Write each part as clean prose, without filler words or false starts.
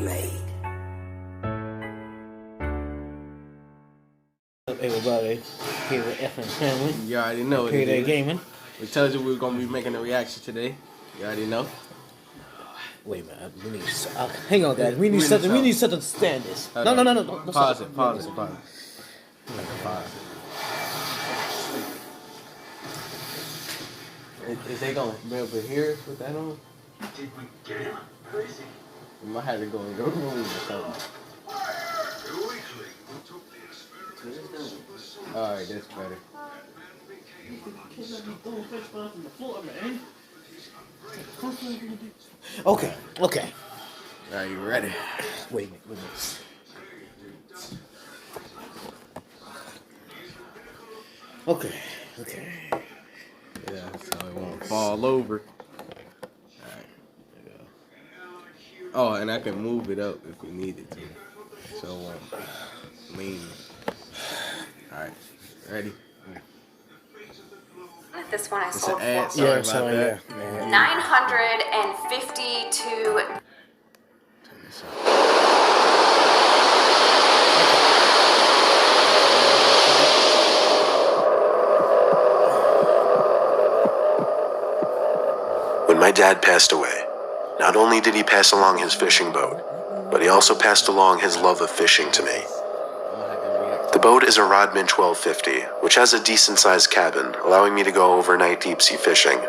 made. Everybody here with Family. You already know what it Payday is. Gaming. We told you we were gonna be making a reaction today. You already know. Wait a minute, we need hang on, guys. We need something to stand this. No. Don't Pause stop. it. Pause. Is they gonna be able to hear us with that on? Did we get him? Crazy. We might have to go in your room or something. Alright, that's better. Okay. Are you ready? Wait a minute. Okay. Yeah, so it won't fall over. Alright, there we go. Oh, and I can move it up if we needed to. So it won't lean. Alright, ready? This one I It's sold an ad, for sorry about that. $952. Turn this up. When my dad passed away, not only did he pass along his fishing boat, but he also passed along his love of fishing to me. The boat is a Rodman 1250, which has a decent-sized cabin, allowing me to go overnight deep-sea fishing.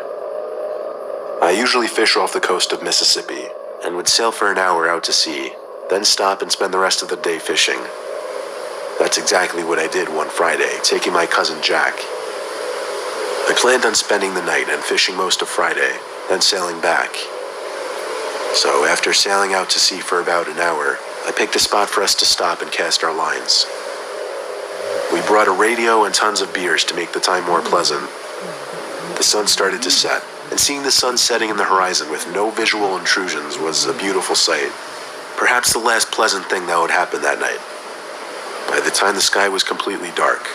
I usually fish off the coast of Mississippi, and would sail for an hour out to sea, then stop and spend the rest of the day fishing. That's exactly what I did one Friday, taking my cousin Jack. I planned on spending the night and fishing most of Friday, then sailing back. So after sailing out to sea for about an hour, I picked a spot for us to stop and cast our lines. We brought a radio and tons of beers to make the time more pleasant. The sun started to set, and seeing the sun setting in the horizon with no visual intrusions was a beautiful sight. Perhaps the last pleasant thing that would happen that night. By the time the sky was completely dark,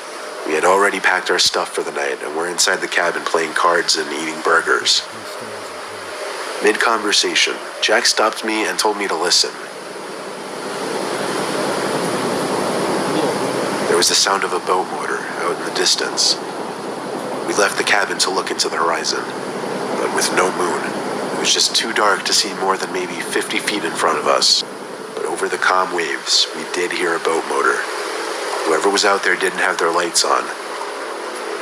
we had already packed our stuff for the night and were inside the cabin playing cards and eating burgers. Mid-conversation, Jack stopped me and told me to listen. There was the sound of a boat motor out in the distance. We left the cabin to look into the horizon, but with no moon. It was just too dark to see more than maybe 50 feet in front of us. But over the calm waves, we did hear a boat motor. Whoever was out there didn't have their lights on.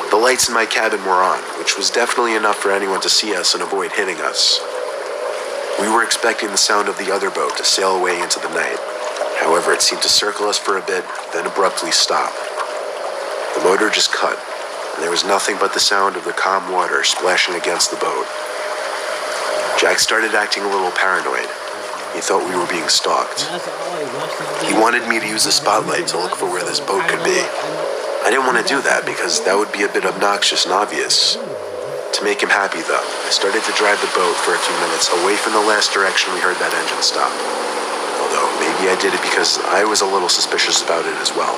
The lights in my cabin were on, which was definitely enough for anyone to see us and avoid hitting us. We were expecting the sound of the other boat to sail away into the night. However, it seemed to circle us for a bit, then abruptly stop. The motor just cut, and there was nothing but the sound of the calm water splashing against the boat. Jack started acting a little paranoid. He thought we were being stalked. He wanted me to use the spotlight to look for where this boat could be. I didn't want to do that because that would be a bit obnoxious and obvious. To make him happy, though, I started to drive the boat for a few minutes away from the last direction we heard that engine stop. Although maybe I did it because I was a little suspicious about it as well.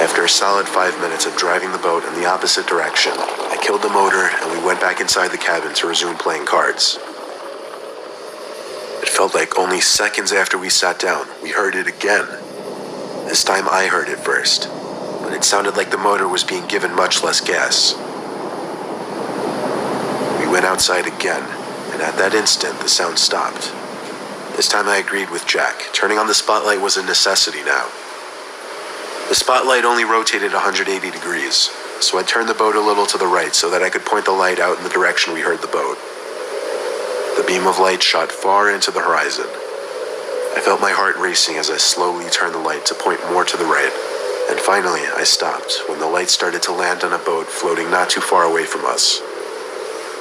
After a solid 5 minutes of driving the boat in the opposite direction, I killed the motor and we went back inside the cabin to resume playing cards. It felt like only seconds after we sat down, we heard it again. This time I heard it first, but it sounded like the motor was being given much less gas. We went outside again, and at that instant, the sound stopped. This time I agreed with Jack. Turning on the spotlight was a necessity now. The spotlight only rotated 180 degrees, so I turned the boat a little to the right so that I could point the light out in the direction we heard the boat. The beam of light shot far into the horizon. I felt my heart racing as I slowly turned the light to point more to the right, and finally I stopped when the light started to land on a boat floating not too far away from us.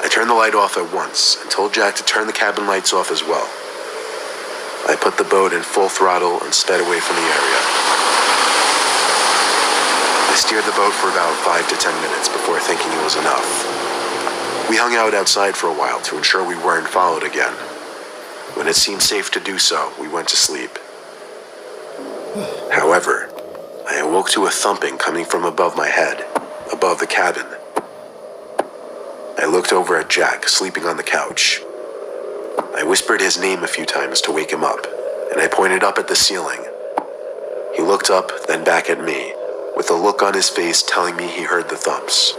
I turned the light off at once and told Jack to turn the cabin lights off as well. I put the boat in full throttle and sped away from the area. I steered the boat for about 5 to 10 minutes before thinking it was enough. We hung out outside for a while to ensure we weren't followed again. When it seemed safe to do so, we went to sleep. However, I awoke to a thumping coming from above my head, above the cabin. I looked over at Jack, sleeping on the couch. I whispered his name a few times to wake him up, and I pointed up at the ceiling. He looked up, then back at me, with a look on his face telling me he heard the thumps.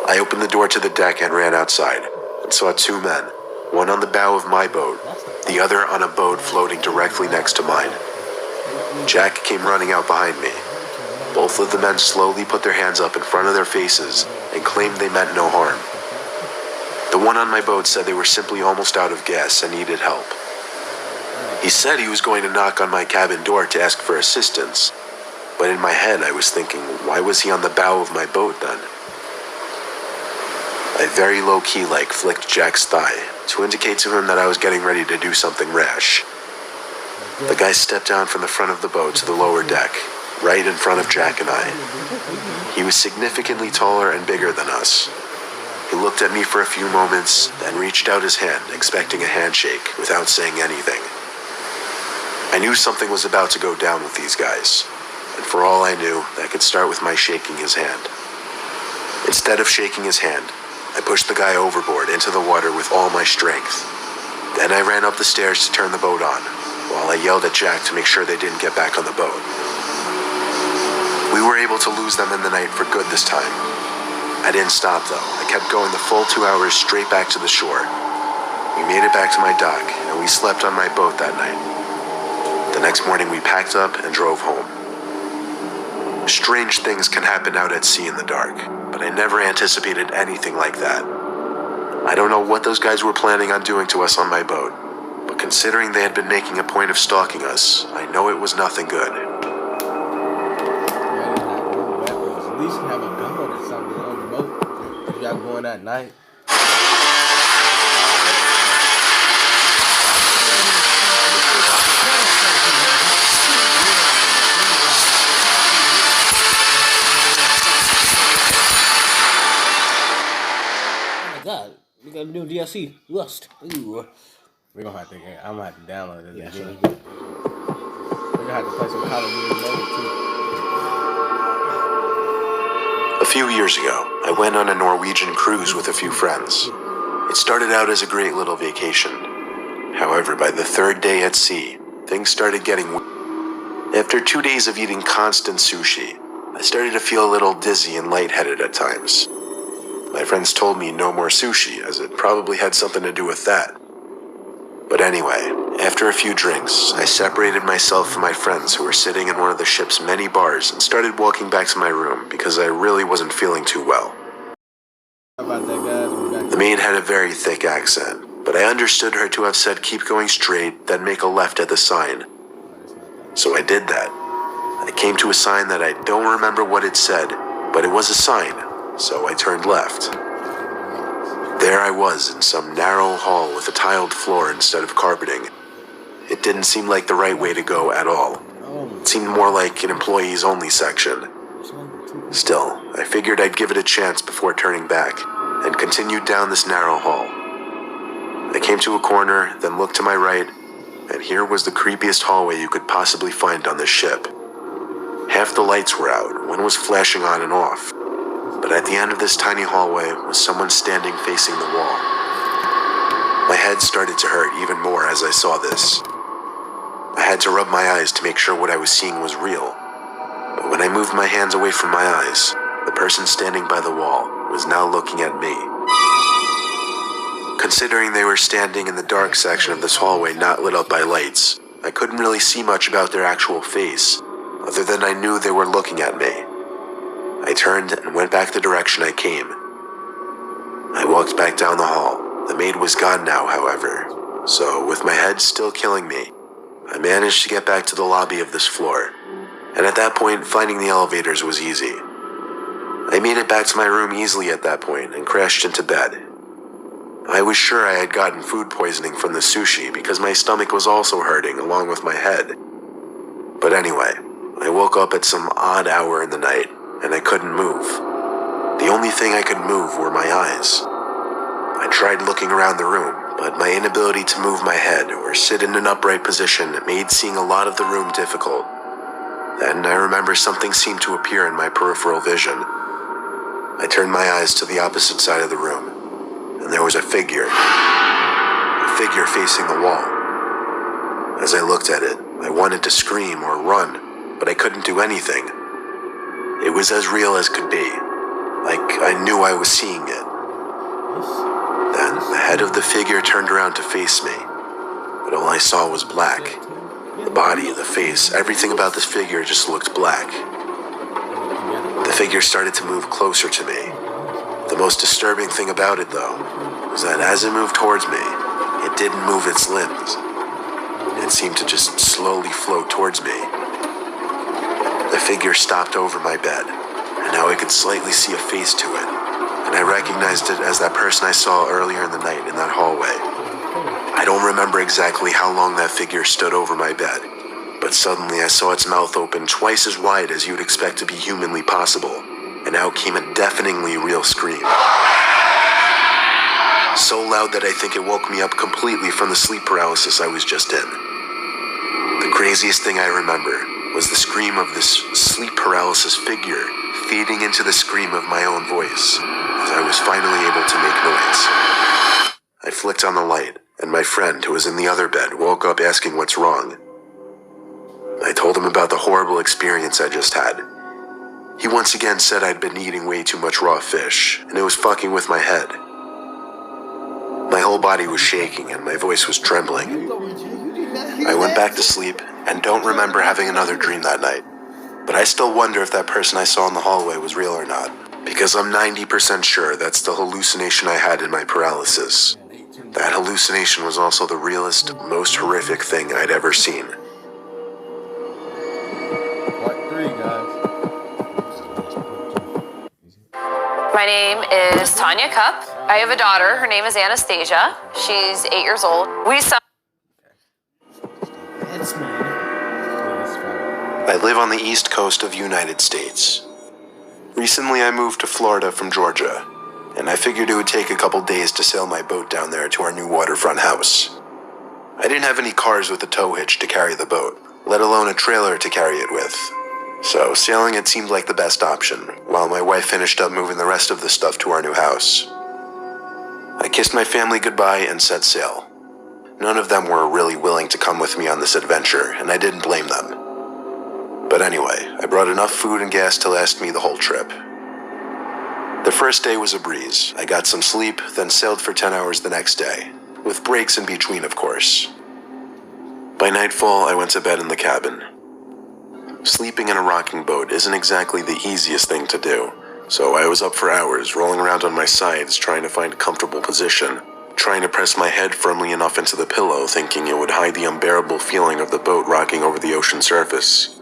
I opened the door to the deck and ran outside, and saw two men, one on the bow of my boat, the other on a boat floating directly next to mine. Jack came running out behind me. Both of the men slowly put their hands up in front of their faces and claimed they meant no harm. The one on my boat said they were simply almost out of gas and needed help. He said he was going to knock on my cabin door to ask for assistance, but in my head I was thinking, why was he on the bow of my boat then? I very low-key flicked Jack's thigh to indicate to him that I was getting ready to do something rash. The guy stepped down from the front of the boat to the lower deck, right in front of Jack and I. He was significantly taller and bigger than us. He looked at me for a few moments, then reached out his hand, expecting a handshake, without saying anything. I knew something was about to go down with these guys, and for all I knew, that could start with my shaking his hand. Instead of shaking his hand, I pushed the guy overboard into the water with all my strength. Then I ran up the stairs to turn the boat on, while I yelled at Jack to make sure they didn't get back on the boat. We were able to lose them in the night for good this time. I didn't stop though. I kept going the full 2 hours straight back to the shore. We made it back to my dock, and we slept on my boat that night. The next morning we packed up and drove home. Strange things can happen out at sea in the dark, but I never anticipated anything like that. I don't know what those guys were planning on doing to us on my boat, but considering they had been making a point of stalking us, I know it was nothing good. At least have a gun or something on the boat if y'all going at night. God, we got a new DLC, Lust. Ooh. I'm gonna have to download this. Yeah, Again. We're gonna have to play some Call of Duty mode too. A few years ago, I went on a Norwegian cruise with a few friends. It started out as a great little vacation. However, by the third day at sea, things started getting weird. After 2 days of eating constant sushi, I started to feel a little dizzy and lightheaded at times. My friends told me no more sushi, as it probably had something to do with that. But anyway, after a few drinks, I separated myself from my friends who were sitting in one of the ship's many bars and started walking back to my room because I really wasn't feeling too well. How about that, guys? The maid had a very thick accent, but I understood her to have said keep going straight, then make a left at the sign. So I did that. I came to a sign that I don't remember what it said, but it was a sign, so I turned left. There I was in some narrow hall with a tiled floor instead of carpeting. It didn't seem like the right way to go at all. It seemed more like an employees only section. Still, I figured I'd give it a chance before turning back, and continued down this narrow hall. I came to a corner, then looked to my right, and here was the creepiest hallway you could possibly find on this ship. Half the lights were out, one was flashing on and off. But at the end of this tiny hallway was someone standing facing the wall. My head started to hurt even more as I saw this. I had to rub my eyes to make sure what I was seeing was real. But when I moved my hands away from my eyes, the person standing by the wall was now looking at me. Considering they were standing in the dark section of this hallway not lit up by lights, I couldn't really see much about their actual face, other than I knew they were looking at me. I turned and went back the direction I came. I walked back down the hall. The maid was gone now, however, so with my head still killing me, I managed to get back to the lobby of this floor, and at that point, finding the elevators was easy. I made it back to my room easily at that point and crashed into bed. I was sure I had gotten food poisoning from the sushi because my stomach was also hurting along with my head. But anyway, I woke up at some odd hour in the night, and I couldn't move. The only thing I could move were my eyes. I tried looking around the room, but my inability to move my head or sit in an upright position made seeing a lot of the room difficult. Then I remember something seemed to appear in my peripheral vision. I turned my eyes to the opposite side of the room, and there was a figure facing the wall. As As I looked at it, I wanted to scream or run, but I couldn't do anything. It was as real as could be, like I knew I was seeing it. Then the head of the figure turned around to face me, but all I saw was black. The body, the face, everything about this figure just looked black. The figure started to move closer to me. The most disturbing thing about it, though, was that as it moved towards me, it didn't move its limbs. It seemed to just slowly float towards me. The figure stopped over my bed, and now I could slightly see a face to it, and I recognized it as that person I saw earlier in the night in that hallway. I don't remember exactly how long that figure stood over my bed, but suddenly I saw its mouth open twice as wide as you'd expect to be humanly possible, and out came a deafeningly real scream. So loud that I think it woke me up completely from the sleep paralysis I was just in. The craziest thing I remember was the scream of this sleep paralysis figure fading into the scream of my own voice as I was finally able to make noise. I flicked on the light, and my friend, who was in the other bed, woke up asking what's wrong. I told him about the horrible experience I just had. He once again said I'd been eating way too much raw fish, and it was fucking with my head. My whole body was shaking and my voice was trembling. I went back to sleep and don't remember having another dream that night. But I still wonder if that person I saw in the hallway was real or not, because I'm 90% sure that's the hallucination I had in my paralysis. That hallucination was also the realest, most horrific thing I'd ever seen. Part 3, guys. My name is Tanya Cup. I have a daughter. Her name is Anastasia. She's 8 years old. That's man. I live on the east coast of United States. Recently I moved to Florida from Georgia, and I figured it would take a couple days to sail my boat down there to our new waterfront house. I didn't have any cars with a tow hitch to carry the boat, let alone a trailer to carry it with. So sailing it seemed like the best option, while my wife finished up moving the rest of the stuff to our new house. I kissed my family goodbye and set sail. None of them were really willing to come with me on this adventure, and I didn't blame them. But anyway, I brought enough food and gas to last me the whole trip. The first day was a breeze. I got some sleep, then sailed for 10 hours the next day, with breaks in between, of course. By nightfall, I went to bed in the cabin. Sleeping in a rocking boat isn't exactly the easiest thing to do, so I was up for hours, rolling around on my sides, trying to find a comfortable position, trying to press my head firmly enough into the pillow, thinking it would hide the unbearable feeling of the boat rocking over the ocean surface.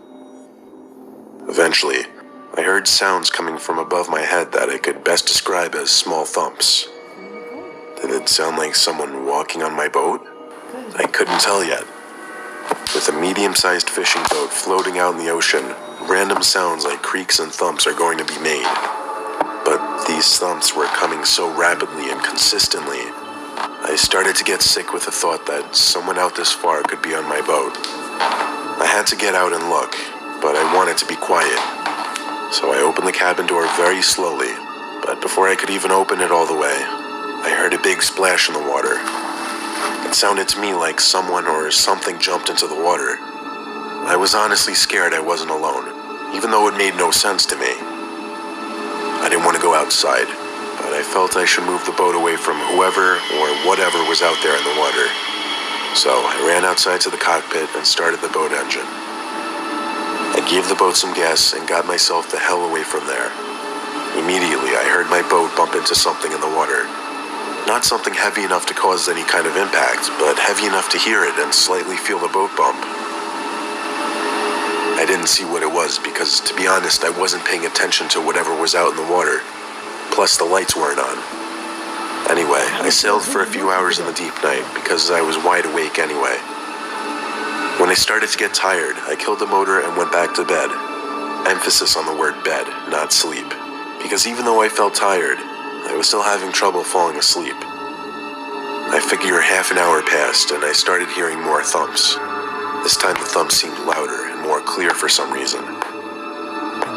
Eventually, I heard sounds coming from above my head that I could best describe as small thumps. Did it sound like someone walking on my boat? I couldn't tell yet. With a medium-sized fishing boat floating out in the ocean, random sounds like creaks and thumps are going to be made. But these thumps were coming so rapidly and consistently, I started to get sick with the thought that someone out this far could be on my boat. I had to get out and look, but I wanted to be quiet. So I opened the cabin door very slowly, but before I could even open it all the way, I heard a big splash in the water. It sounded to me like someone or something jumped into the water. I was honestly scared I wasn't alone, even though it made no sense to me. I didn't want to go outside, but I felt I should move the boat away from whoever or whatever was out there in the water. So I ran outside to the cockpit and started the boat engine. I gave the boat some gas and got myself the hell away from there. Immediately, I heard my boat bump into something in the water. Not something heavy enough to cause any kind of impact, but heavy enough to hear it and slightly feel the boat bump. I didn't see what it was because, to be honest, I wasn't paying attention to whatever was out in the water. Plus, the lights weren't on. Anyway, I sailed for a few hours in the deep night because I was wide awake anyway. When I started to get tired, I killed the motor and went back to bed. Emphasis on the word bed, not sleep. Because even though I felt tired, I was still having trouble falling asleep. I figure half an hour passed and I started hearing more thumps. This time the thumps seemed louder and more clear for some reason.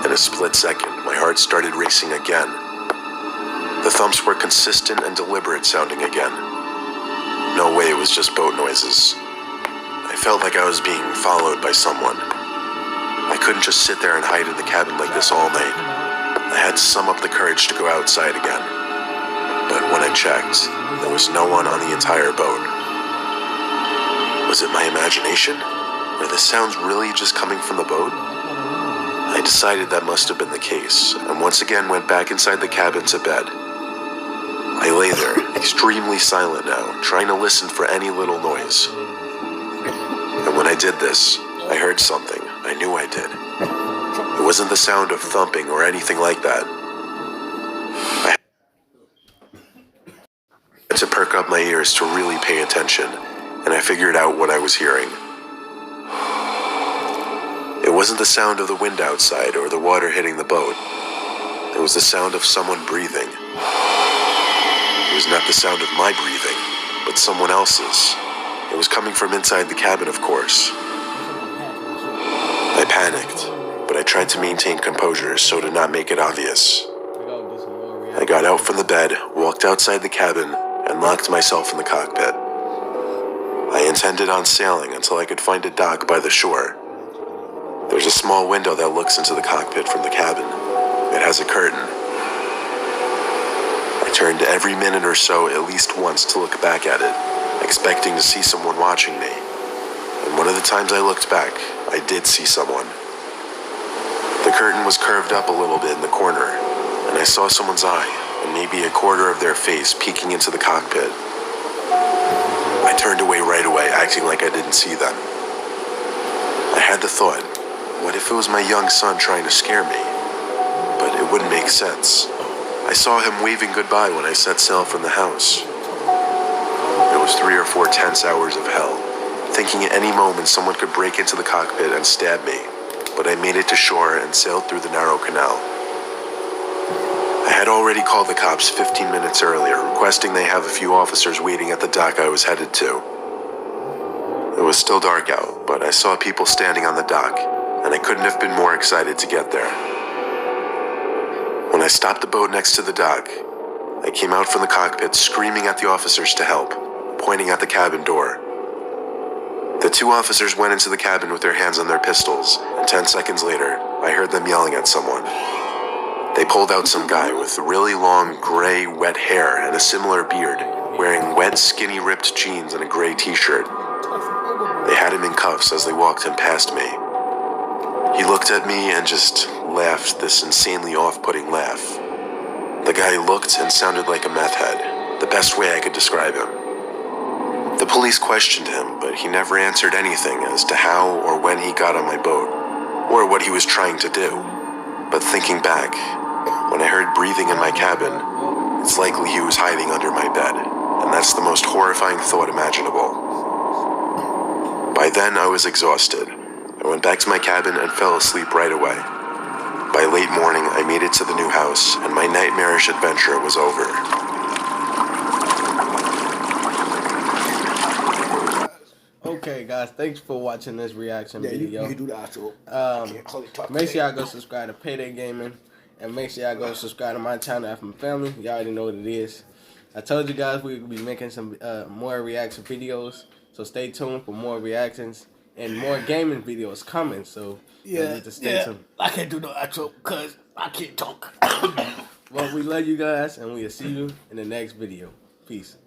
In a split second, my heart started racing again. The thumps were consistent and deliberate sounding again. No way it was just boat noises. I felt like I was being followed by someone. I couldn't just sit there and hide in the cabin like this all night. I had to sum up the courage to go outside again. But when I checked, there was no one on the entire boat. Was it my imagination? Were the sounds really just coming from the boat? I decided that must have been the case, and once again went back inside the cabin to bed. I lay there, extremely silent now, trying to listen for any little noise. And when I did this, I heard something. I knew I did. It wasn't the sound of thumping or anything like that. I had to perk up my ears to really pay attention, and I figured out what I was hearing. It wasn't the sound of the wind outside or the water hitting the boat. It was the sound of someone breathing. It was not the sound of my breathing, but someone else's. It was coming from inside the cabin, of course. I panicked, but I tried to maintain composure so to not make it obvious. I got out from the bed, walked outside the cabin, and locked myself in the cockpit. I intended on sailing until I could find a dock by the shore. There's a small window that looks into the cockpit from the cabin. It has a curtain. I turned every minute or so at least once to look back at it, expecting to see someone watching me. And one of the times I looked back, I did see someone. The curtain was curved up a little bit in the corner, and I saw someone's eye, and maybe a quarter of their face peeking into the cockpit. I turned away right away, acting like I didn't see them. I had the thought, what if it was my young son trying to scare me? But it wouldn't make sense. I saw him waving goodbye when I set sail from the house. It was 3 or 4 tense hours of hell, thinking at any moment someone could break into the cockpit and stab me, but I made it to shore and sailed through the narrow canal. I had already called the cops 15 minutes earlier, requesting they have a few officers waiting at the dock I was headed to. It was still dark out, but I saw people standing on the dock, and I couldn't have been more excited to get there. When I stopped the boat next to the dock, I came out from the cockpit screaming at the officers to help, pointing at the cabin door. The 2 officers went into the cabin with their hands on their pistols, and 10 seconds later, I heard them yelling at someone. They pulled out some guy with really long, gray, wet hair and a similar beard, wearing wet, skinny, ripped jeans and a gray t-shirt. They had him in cuffs as they walked him past me. He looked at me and just laughed this insanely off-putting laugh. The guy looked and sounded like a meth head, the best way I could describe him. The police questioned him, but he never answered anything as to how or when he got on my boat, or what he was trying to do. But thinking back, when I heard breathing in my cabin, it's likely he was hiding under my bed, and that's the most horrifying thought imaginable. By then, I was exhausted. I went back to my cabin and fell asleep right away. By late morning, I made it to the new house, and my nightmarish adventure was over. Okay, guys, thanks for watching this reaction video. You can do the outro. Make sure y'all go subscribe to Payday Gaming, and make sure y'all go subscribe to my channel, fmfmfamily. Y'all already know what it is. I told you guys we would be making some more reaction videos, so stay tuned for more reactions and more gaming videos coming. So you need to stay tuned. I can't do no outro because I can't talk. Well, we love you guys, and we'll see you in the next video. Peace.